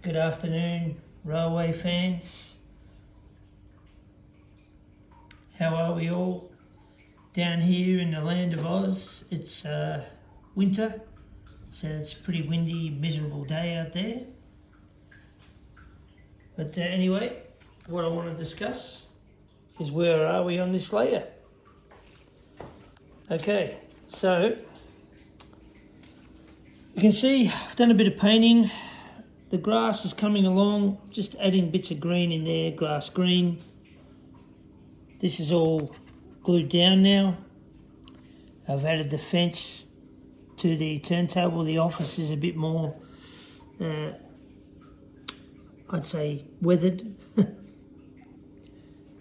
Good afternoon, railway fans. How are we all? Down here in the land of Oz, it's winter, so it's a pretty windy, miserable day out there. But anyway, what I want to discuss is where are we on this layer? Okay, so you can see I've done a bit of painting. The grass is coming along, just adding bits of green in there, grass green. This is all glued down now. I've added the fence to the turntable. The office is a bit more, I'd say, weathered.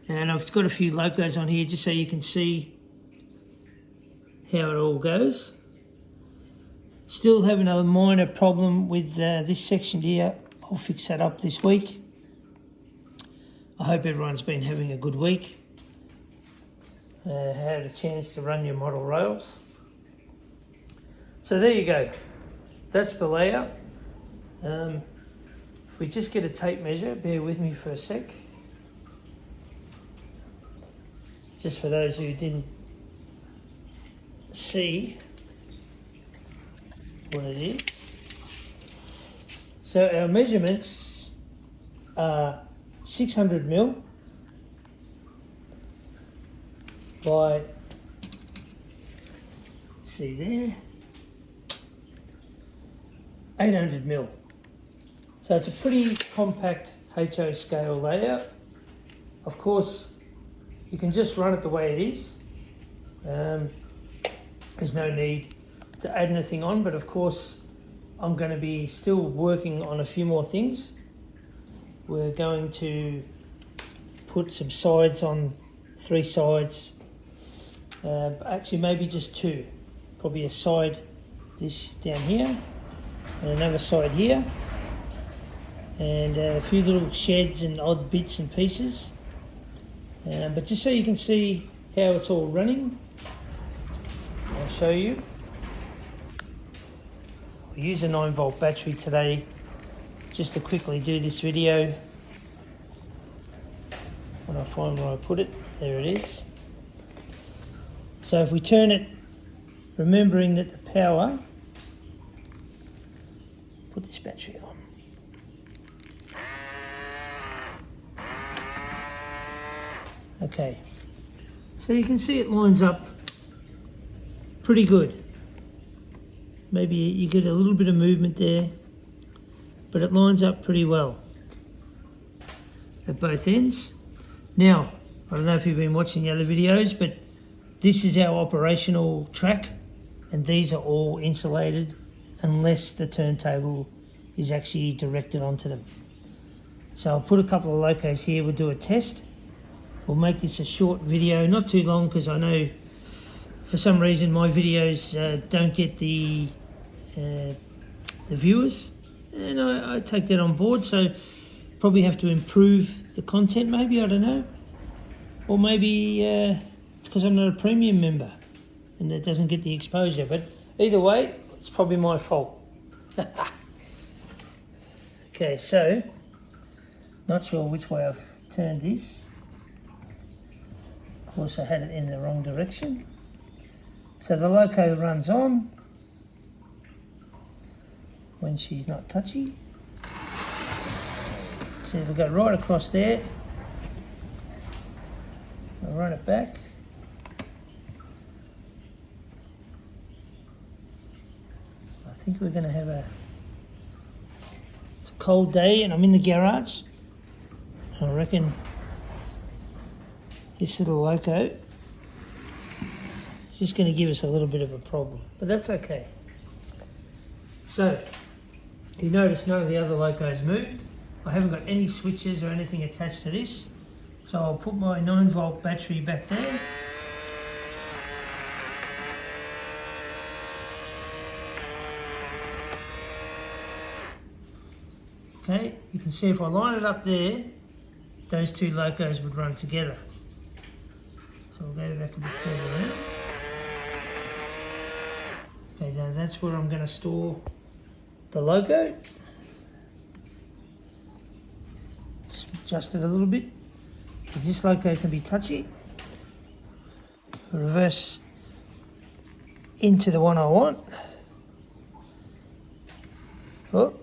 And I've got a few locos on here just so you can see how it all goes. Still having a minor problem with this section here. I'll fix that up this week. I hope everyone's been having a good week. Had a chance to run your model rails. So there you go. That's the layout. If we just get a tape measure, bear with me for a sec. Just for those who didn't see what it is. So our measurements are 600 mil by, see there, 800 mil. So it's a pretty compact HO scale layout. Of course, you can just run it the way it is. There's no need to add anything on, but of course I'm going to be still working on a few more things. We're going to put some sides on, 3 sides, actually maybe just 2, probably a side this down here and another side here, and a few little sheds and odd bits and pieces, but just so you can see how it's all running, I'll show you. I use a 9-volt battery today just to quickly do this video. When I find where I put it, there it is. So if we turn it, remembering that the power, put this battery on. Okay, so you can see it lines up pretty good. Maybe you get a little bit of movement there, but it lines up pretty well at both ends. Now, I don't know if you've been watching the other videos, but this is our operational track, and these are all insulated unless the turntable is actually directed onto them. So I'll put a couple of locos here, we'll do a test. We'll make this a short video, not too long, because I know for some reason my videos don't get the viewers, and I take that on board, so probably have to improve the content maybe, I don't know. Or maybe it's because I'm not a premium member and it doesn't get the exposure, but either way, it's probably my fault. Okay, so, not sure which way I've turned this. Of course I had it in the wrong direction. So the loco runs on when she's not touchy. So we'll go right across there. I'll run it back. I think we're going to have it's a cold day and I'm in the garage. I reckon this little loco is just going to give us a little bit of a problem, but that's okay. So, you notice none of the other locos moved. I haven't got any switches or anything attached to this, so I'll put my 9-volt battery back there. Okay, you can see if I line it up there, those 2 locos would run together. So I'll go back a bit further around. Okay, now that's where I'm going to store the logo. adjust it a little bit because this loco can be touchy. Reverse into the one I want. Oh.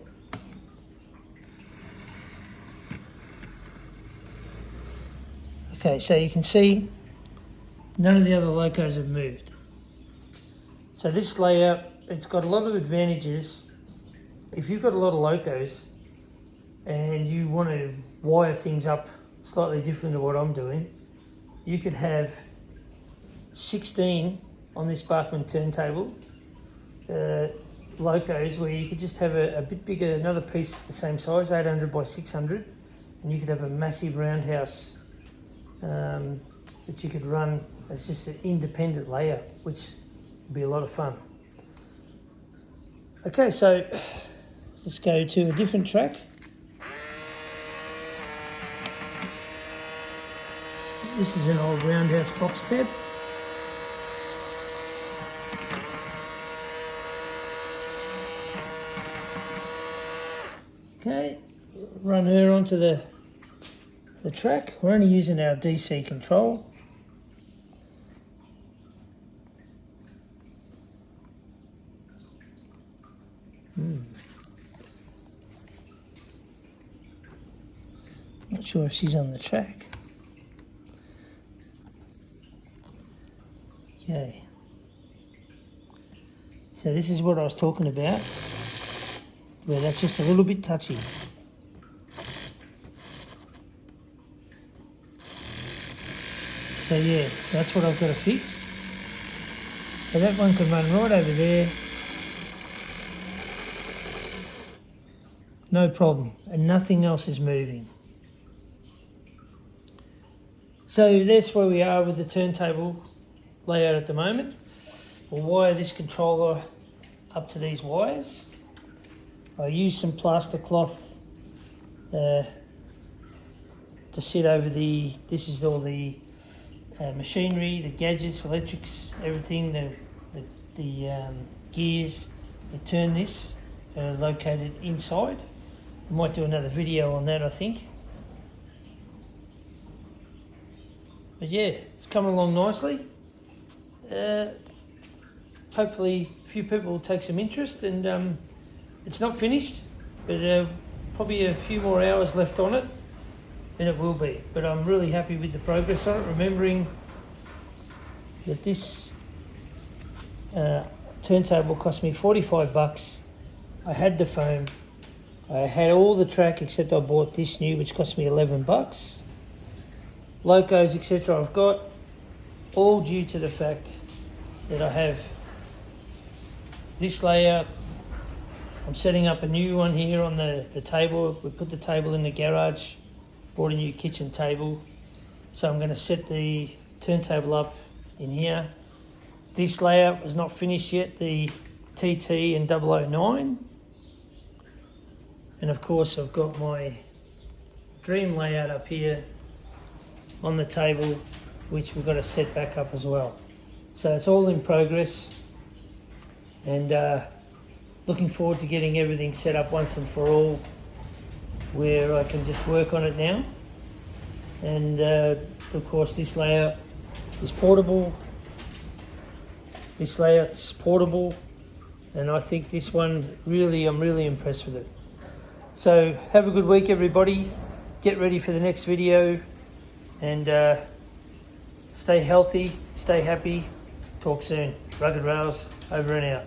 Okay, so you can see none of the other locos have moved. So this layout, it's got a lot of advantages. If you've got a lot of locos and you want to wire things up slightly different to what I'm doing, you could have 16 on this Bachmann turntable locos where you could just have a bit bigger, another piece the same size, 800 by 600, and you could have a massive roundhouse that you could run as just an independent layout, which would be a lot of fun. Okay, so let's go to a different track. This is an old roundhouse box cab. Okay, run her onto the track. We're only using our DC control. Not sure if she's on the track. Okay. So this is what I was talking about, where that's just a little bit touchy. So yeah, that's what I've got to fix. So that one can run right over there. No problem, and nothing else is moving. So that's where we are with the turntable layout at the moment. We'll wire this controller up to these wires. I use some plaster cloth to sit over this is all the machinery, the gadgets, electrics, everything, the gears that turn this are located inside. I might do another video on that, I think. But yeah, it's coming along nicely. Hopefully a few people will take some interest, and it's not finished, but probably a few more hours left on it, and it will be. But I'm really happy with the progress on it, remembering that this turntable cost me 45 bucks. I had the foam, I had all the track except I bought this new, which cost me 11 bucks. Locos, etc. I've got, all due to the fact that I have this layout. I'm setting up a new one here on the table. We put the table in the garage, bought a new kitchen table. So I'm going to set the turntable up in here. This layout was not finished yet, the TT and 009. And of course I've got my dream layout up here on the table, which we've got to set back up as well. So it's all in progress, and looking forward to getting everything set up once and for all, where I can just work on it now. And of course this layout is portable. This layout's portable, and I think this one I'm really impressed with it. So have a good week, everybody. Get ready for the next video, and stay healthy, stay happy. Talk soon. Rugged Rails over and out.